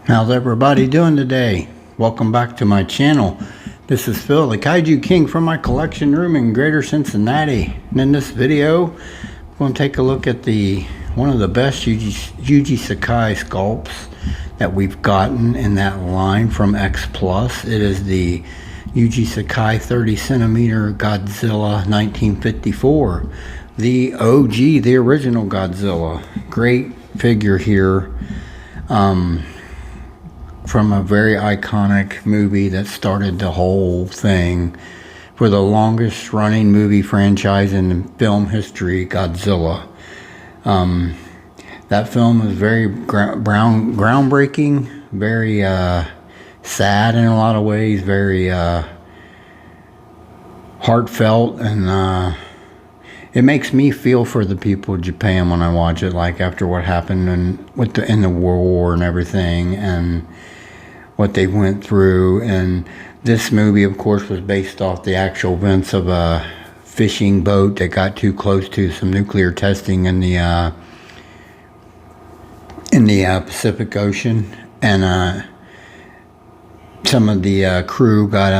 How's everybody doing today? Welcome back to my channel. This is Phil, the Kaiju King, from my collection room in Greater Cincinnati. And in this video, I'm going to take a look at one of the best Yuji Sakai sculpts that we've gotten in that line from X Plus. It is the Yuji Sakai 30 centimeter Godzilla 1954. The OG, the original Godzilla. Great figure here. From a very iconic movie that started the whole thing for the longest running movie franchise in film history, Godzilla. That film was very groundbreaking, very sad in a lot of ways, very heartfelt, and it makes me feel for the people of Japan when I watch it, like after what happened in the World War and everything, and what they went through. And this movie, of course, was based off the actual events of a fishing boat that got too close to some nuclear testing in the Pacific Ocean, and some of the crew got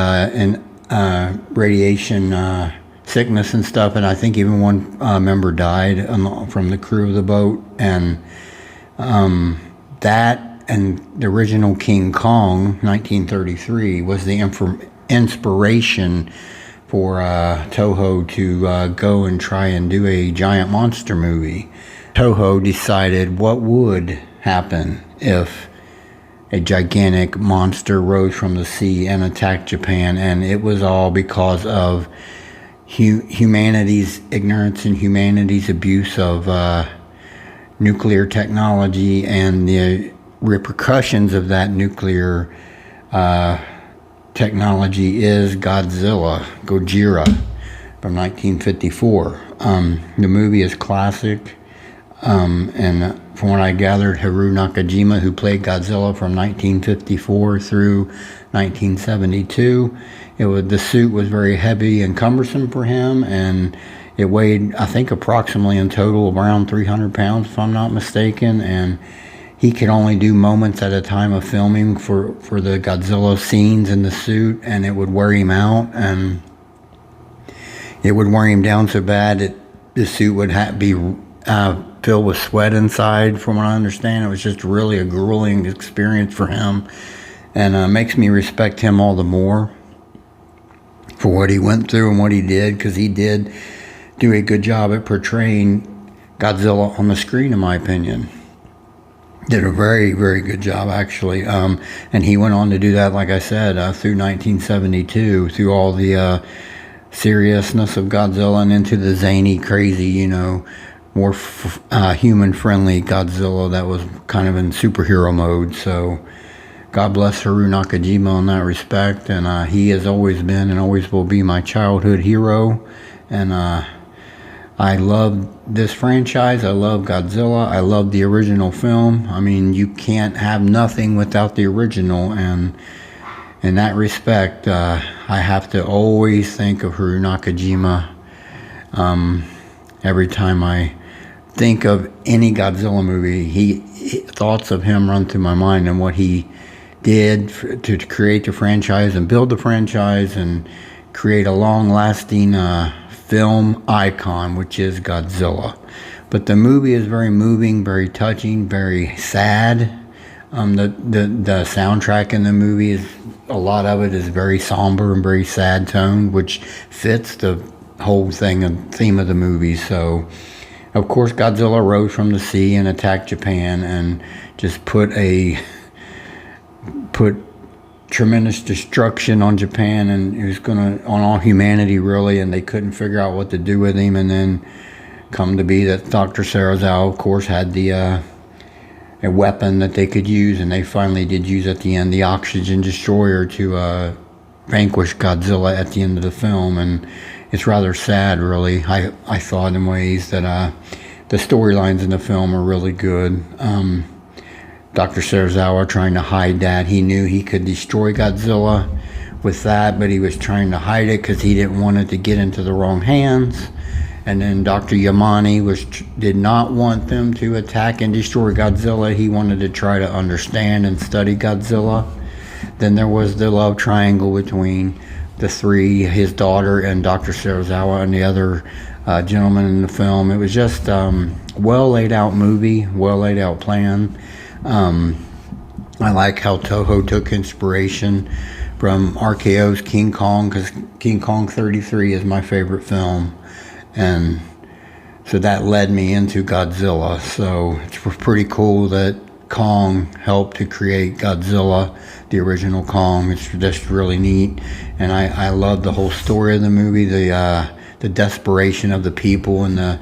radiation sickness and stuff, and I think even one member died from the crew of the boat. And that and the original King Kong, 1933, was the inspiration for Toho to go and try and do a giant monster movie. Toho decided what would happen if a gigantic monster rose from the sea and attacked Japan, and it was all because of humanity's ignorance and humanity's abuse of nuclear technology and the repercussions of that nuclear technology is Gojira from 1954. The movie is classic, and from what I gathered, Haruo Nakajima, who played Godzilla from 1954 through 1972, the suit was very heavy and cumbersome for him, and it weighed, I think, approximately in total around 300 pounds, if I'm not mistaken, and he could only do moments at a time of filming for the Godzilla scenes in the suit, and it would wear him out, and it would wear him down so bad that the suit would be filled with sweat inside. From what I understand, it was just really a grueling experience for him, and makes me respect him all the more for what he went through and what he did, because he did do a good job at portraying Godzilla on the screen, in my opinion. Did a very, very good job, actually. And he went on to do that, like I said, through 1972, through all the seriousness of Godzilla and into the zany, crazy, more human-friendly Godzilla that was kind of in superhero mode. So God bless Haruo Nakajima in that respect. And he has always been and always will be my childhood hero. And I love this franchise. I love Godzilla. I love the original film. I mean, you can't have nothing without the original, and in that respect, I have to always think of Haruo Nakajima. Every time I think of any Godzilla movie, thoughts of him run through my mind, and what he did to create the franchise and build the franchise and create a long-lasting film icon, which is Godzilla. But the movie is very moving, very touching, very sad. The soundtrack in the movie is, a lot of it is very somber and very sad tone, which fits the whole thing and theme of the movie. So, of course, Godzilla rose from the sea and attacked Japan and just put tremendous destruction on Japan, and it was on all humanity, really, and they couldn't figure out what to do with him. And then come to be that Dr. Serizawa, of course, had a weapon that they could use, and they finally did use at the end the oxygen destroyer to vanquish Godzilla at the end of the film. And it's rather sad, really. I thought in ways that the storylines in the film are really good. Dr. Serizawa trying to hide that. He knew he could destroy Godzilla with that, but he was trying to hide it because he didn't want it to get into the wrong hands. And then Dr. Yamane did not want them to attack and destroy Godzilla. He wanted to try to understand and study Godzilla. Then there was the love triangle between the three, his daughter and Dr. Serizawa and the other gentleman in the film. It was just well laid out movie, well laid out plan. I like how Toho took inspiration from RKO's King Kong, because King Kong 33 is my favorite film, and so that led me into Godzilla. So it's pretty cool that Kong helped to create Godzilla, the original Kong. It's just really neat, and I love the whole story of the movie, the desperation of the people and the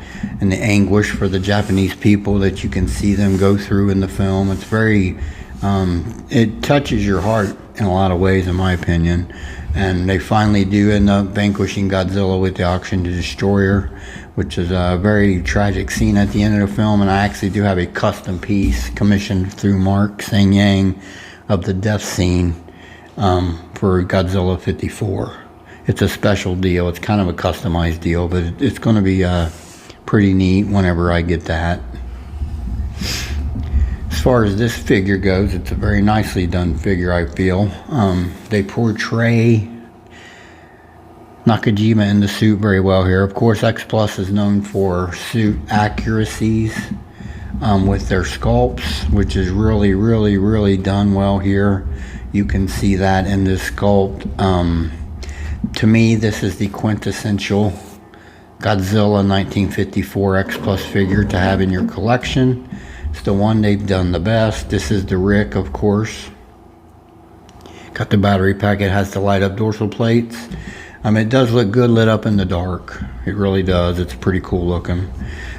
anguish for the Japanese people that you can see them go through in the film. It's very it touches your heart in a lot of ways, in my opinion. And they finally do end up vanquishing Godzilla with the Oxygen Destroyer, which is a very tragic scene at the end of the film. And I actually do have a custom piece commissioned through Mark Sang-Yang of the death scene for Godzilla 54. It's a special deal. It's kind of a customized deal, but it's going to be pretty neat whenever I get that. As far as this figure goes, it's a very nicely done figure, I feel. They portray Nakajima in the suit very well here. Of course, X Plus is known for suit accuracies with their sculpts, which is really, really, really done well here. You can see that in this sculpt. To me, this is the quintessential Godzilla 1954 X Plus figure to have in your collection. It's the one they've done the best. This is the RIC, of course. Got the battery pack. It has the light up dorsal plates. It does look good lit up in the dark. It really does. It's pretty cool looking.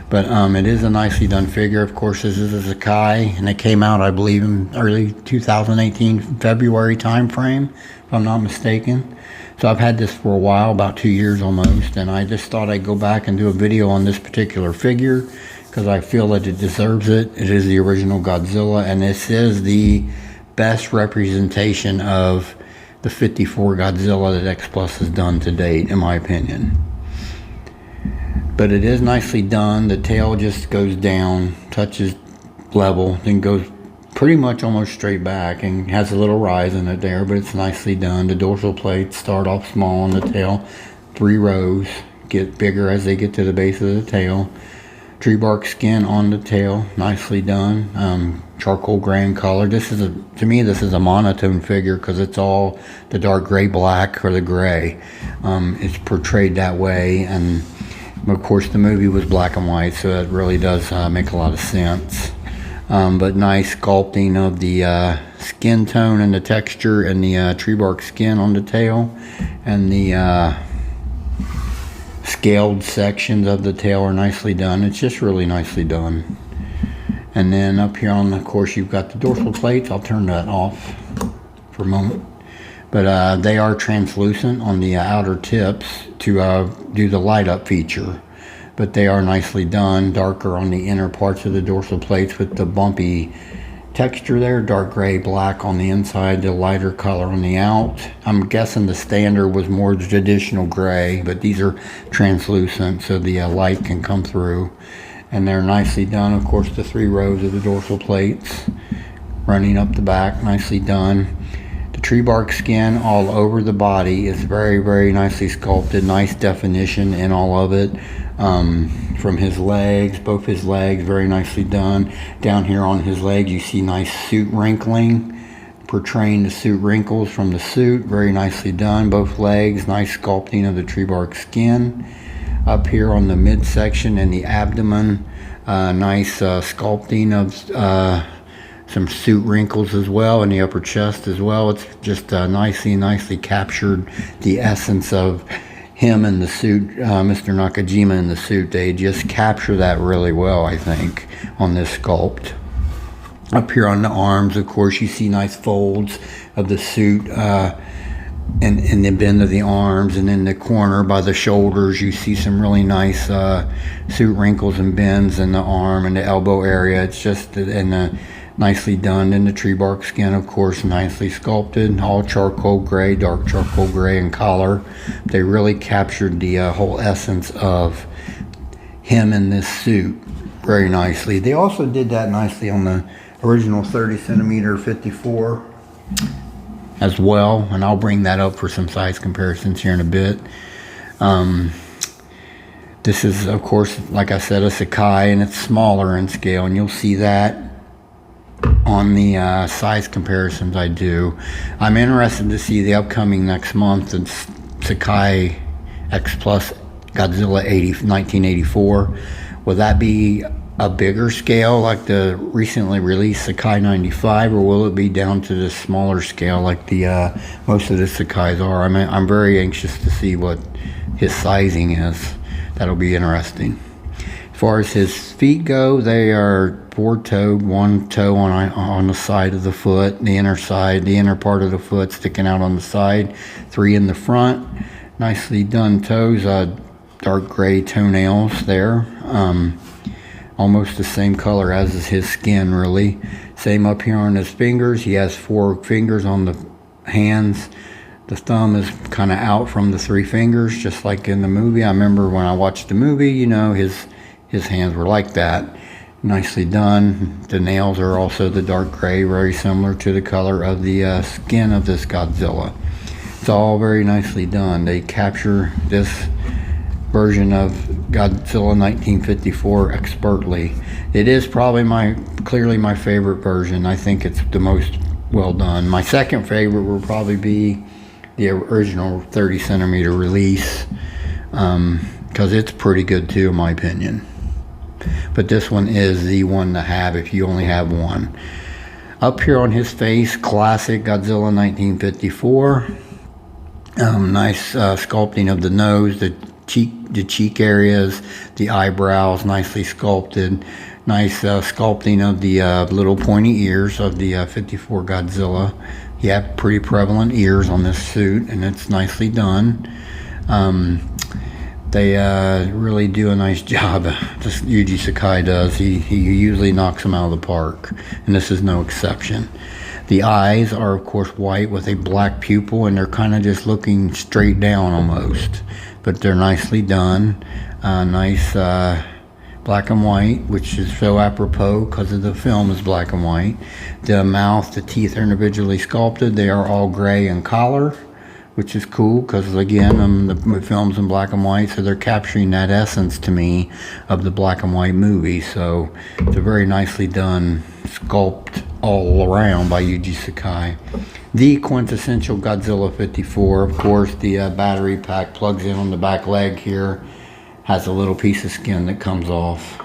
But it is a nicely done figure. Of course, this is a Sakai, and it came out, I believe, in early 2018 February time frame, if I'm not mistaken. So I've had this for a while, about 2 years almost, and I just thought I'd go back and do a video on this particular figure because I feel that it deserves it. It is the original Godzilla, and this is the best representation of the 54 Godzilla that X Plus has done to date, in my opinion. But it is nicely done. The tail just goes down, touches level, then goes pretty much almost straight back and has a little rise in it there, but it's nicely done. The dorsal plates start off small on the tail, 3 rows, get bigger as they get to the base of the tail. Tree bark skin on the tail, nicely done. Charcoal gray in color. To me, this is a monotone figure because it's all the dark gray, black, or the gray. It's portrayed that way, and of course the movie was black and white, so it really does make a lot of sense. But nice sculpting of the skin tone and the texture and the tree bark skin on the tail, and the scaled sections of the tail are nicely done. It's just really nicely done. And then up here on, of course, you've got the dorsal plates. I'll turn that off for a moment. But they are translucent on the outer tips to do the light up feature. But they are nicely done, darker on the inner parts of the dorsal plates with the bumpy texture there, dark gray, black on the inside, the lighter color on the out. I'm guessing the standard was more traditional gray, but these are translucent so the light can come through. And they're nicely done. Of course, the 3 rows of the dorsal plates running up the back, nicely done. The tree bark skin all over the body is very, very nicely sculpted, nice definition in all of it. From his legs, both his legs, very nicely done. Down here on his leg, you see nice suit wrinkling, portraying the suit wrinkles from the suit, very nicely done. Both legs, nice sculpting of the tree bark skin. Up here on the midsection and the abdomen, nice sculpting of some suit wrinkles as well, in the upper chest as well. It's just nicely captured the essence of him in the suit, Mr. Nakajima in the suit. They just capture that really well, I think, on this sculpt. Up here on the arms, of course, you see nice folds of the suit in the bend of the arms, and in the corner by the shoulders, you see some really nice suit wrinkles and bends in the arm and the elbow area. It's just nicely done. In the tree bark skin, of course, nicely sculpted, all charcoal gray, dark charcoal gray in color. They really captured the whole essence of him in this suit very nicely. They also did that nicely on the original 30 centimeter 54 as well, and I'll bring that up for some size comparisons here in a bit. This is, of course, like I said, a Sakai, and it's smaller in scale, and you'll see that on the size comparisons I do. I'm interested to see the upcoming next month. It's Sakai X Plus Godzilla 1984. Will that be a bigger scale like the recently released Sakai 95, or will it be down to the smaller scale like the most of the Sakais are? I'm very anxious to see what his sizing is. That'll be interesting. As far as his feet go, they are four-toed, one toe on the side of the foot, the inner part of the foot sticking out on the side, 3 in the front. Nicely done toes, dark gray toenails there. Almost the same color as is his skin, really. Same up here on his fingers. He has 4 fingers on the hands. The thumb is kind of out from the 3 fingers, just like in the movie. I remember when I watched the movie, you know, his hands were like that. Nicely done. The nails are also the dark gray, very similar to the color of the skin of this Godzilla. It's all very nicely done. They capture this version of Godzilla 1954 expertly. It is probably clearly my favorite version. I think it's the most well done. My second favorite will probably be the original 30 centimeter release, because it's pretty good too, in my opinion. But this one is the one to have if you only have one. Up here on his face, classic Godzilla 1954. Nice sculpting of the nose, the cheek areas, the eyebrows, nicely sculpted. Nice sculpting of the little pointy ears of the 54 Godzilla. He had pretty prevalent ears on this suit, and it's nicely done. They really do a nice job. Just Yuji Sakai does. He usually knocks them out of the park, and this is no exception. The eyes are, of course, white with a black pupil, and they're kind of just looking straight down almost. But they're nicely done. Nice black and white, which is so apropos because of the film is black and white. The mouth, the teeth are individually sculpted. They are all gray in color, which is cool because, again, the film's in black and white, so they're capturing that essence to me of the black and white movie. So it's a very nicely done sculpt all around by Yuji Sakai. The quintessential Godzilla 54, of course, the battery pack plugs in on the back leg here. Has a little piece of skin that comes off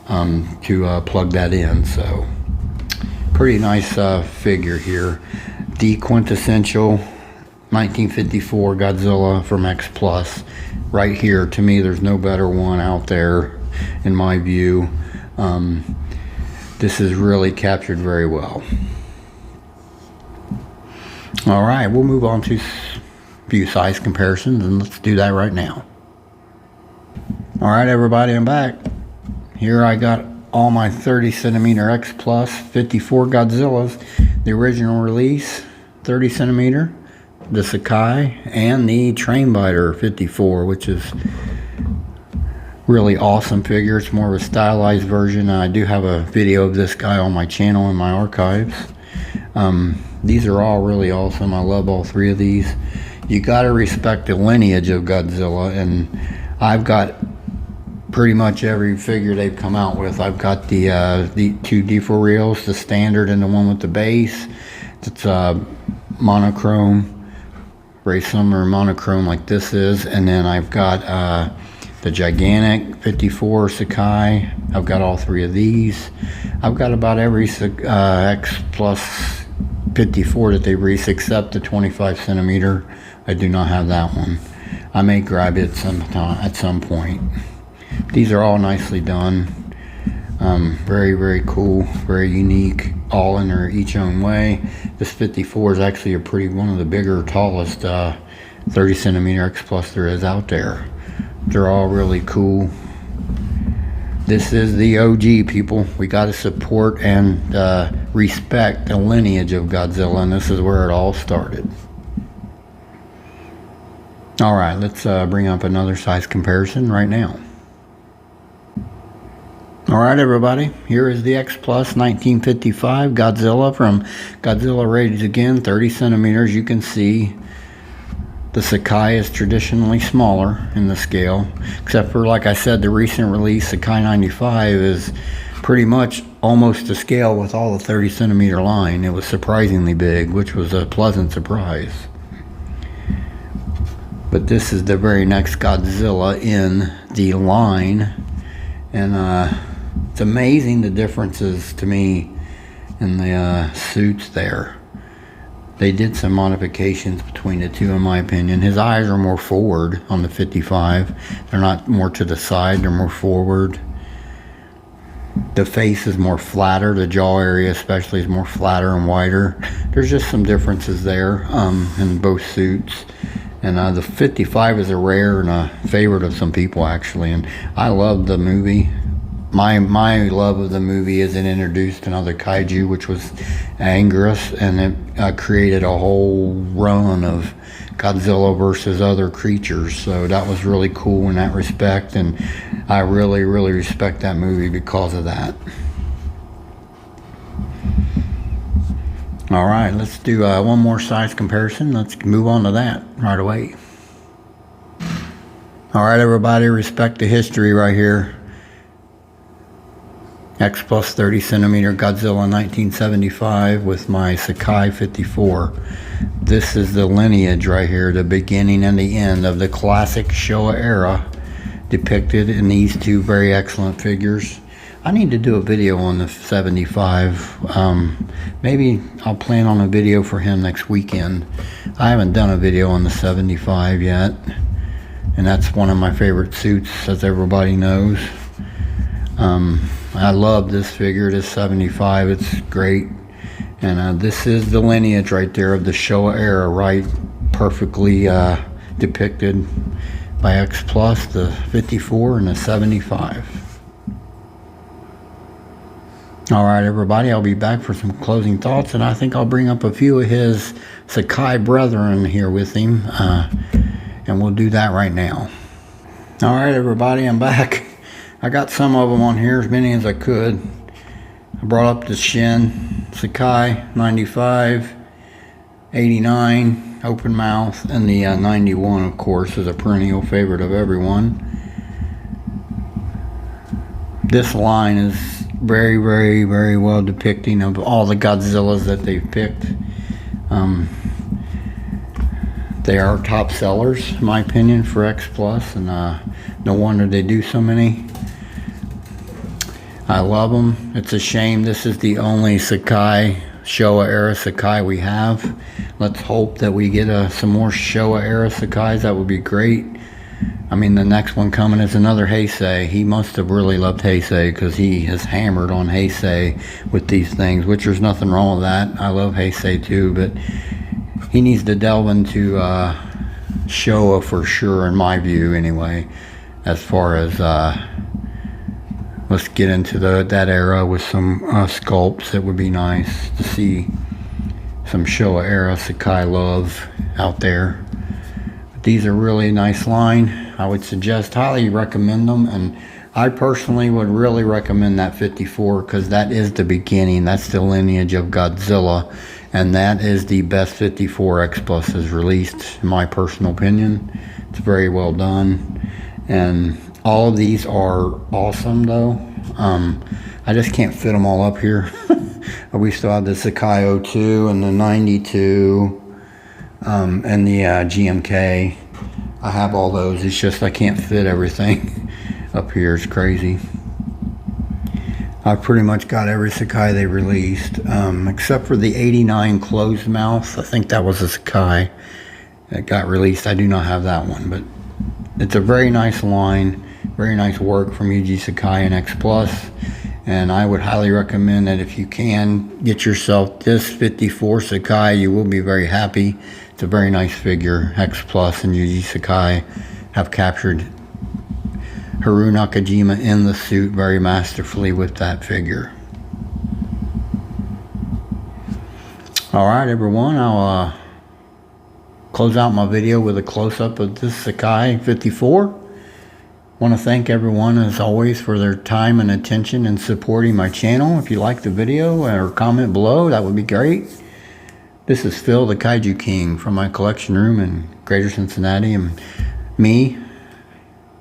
to plug that in. So pretty nice figure here. The quintessential 1954 Godzilla from X Plus. Right here, to me, there's no better one out there in my view. This is really captured very well. All right, we'll move on to a few size comparisons, and let's do that right now. All right, everybody, I'm back. Here I got all my 30 centimeter X Plus 54 Godzillas, the original release 30 centimeter, the Sakai, and the Train Biter 54, which is really awesome figure. It's more of a stylized version. I do have a video of this guy on my channel in my archives. These are all really awesome. I love all 3 of these. You got to respect the lineage of Godzilla, and I've got pretty much every figure they've come out with. I've got the 2 D4 reels, the standard and the one with the base. It's monochrome, very similar monochrome like this is. And then I've got the gigantic 54 Sakai. I've got all 3 of these. I've got about every X Plus 54 that they released except the 25 centimeter. I do not have that one. I may grab it at some point. These are all nicely done. Very, very cool, very unique, all in their each own way. This 54 is actually one of the bigger, tallest 30 centimeter X Plus there is out there. They're all really cool. This is the OG, people. We got to support and respect the lineage of Godzilla, and this is where it all started. All right, let's bring up another size comparison right now. Alright everybody, here is the X Plus 1955 Godzilla from Godzilla Rage Again, 30 centimeters. You can see the Sakai is traditionally smaller in the scale, except for, like I said, the recent release Sakai 95 is pretty much almost to scale with all the 30 centimeter line. It was surprisingly big, which was a pleasant surprise. But this is the very next Godzilla in the line, and it's amazing the differences to me in the suits there. They did some modifications between the two, in my opinion. His eyes are more forward on the 55. They're not more to the side, they're more forward. The face is more flatter. The jaw area especially is more flatter and wider. There's just some differences there in both suits. And the 55 is a rare and a favorite of some people, actually. And I love the movie. My love of the movie is it introduced another kaiju, which was Anguirus, and it created a whole run of Godzilla versus other creatures. So that was really cool in that respect, and I really respect that movie because of that. Alright, let's do one more size comparison. Let's move on to that right away. Alright everybody, respect the history right here. X Plus 30 centimeter Godzilla 1975 with my Sakai 54. This is the lineage right here, the beginning and the end of the classic Showa era, depicted in these two very excellent figures. I need to do a video on the 75. Maybe I'll plan on a video for him next weekend. I haven't done a video on the 75 yet, and that's one of my favorite suits, as everybody knows. I love this figure, this 75, it's great. And this is the lineage right there of the Showa era, right? Perfectly depicted by X Plus, the 54 and the 75. Alright everybody, I'll be back for some closing thoughts, and I think I'll bring up a few of his Sakai brethren here with him, and we'll do that right now. Alright everybody, I'm back. I got some of them on here, as many as I could. I brought up the Shin Sakai 95, 89, open mouth, and the 91, of course, is a perennial favorite of everyone. This line is very well depicting of all the Godzillas that they've picked. They are top sellers, in my opinion, for X Plus, and no wonder they do so many. I love them. It's a shame this is the only Sakai, Showa era Sakai we have. Let's hope that we get some more Showa era Sakais. That would be great. I mean, the next one coming is another Heisei. He must have really loved Heisei, because he has hammered on Heisei with these things, which there's nothing wrong with that. I love Heisei too, but he needs to delve into Showa for sure, in my view anyway, as far as let's get into that era with some sculpts. It would be nice to see some Showa era Sakai love out there. But these are really nice line. I would suggest, highly recommend them, and I personally would really recommend that 54, because that is the beginning. That's the lineage of Godzilla, and that is the best 54 X Plus has released, in my personal opinion. It's very well done, and all of these are awesome though. I just can't fit them all up here. We still have the Sakai 02 and the 92 and the GMK. I have all those. It's just I can't fit everything up here. It's crazy. I've pretty much got every Sakai they released, except for the 89 closed mouth. I think that was a Sakai that got released. I do not have that one, but it's a very nice line. Very nice work from Yuji Sakai and X Plus, and I would highly recommend that if you can get yourself this 54 Sakai, you will be very happy. It's a very nice figure. X Plus and Yuji Sakai have captured Haruo Nakajima in the suit very masterfully with that figure. Alright everyone, I'll close out my video with a close-up of this Sakai 54. Want to thank everyone, as always, for their time and attention and supporting my channel. If you like the video or comment below, that would be great. This is Phil, the Kaiju King, from my collection room in Greater Cincinnati, and me,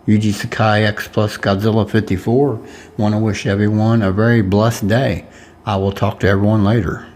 Yuji Sakai X Plus Godzilla 54, want to wish everyone a very blessed day. I will talk to everyone later.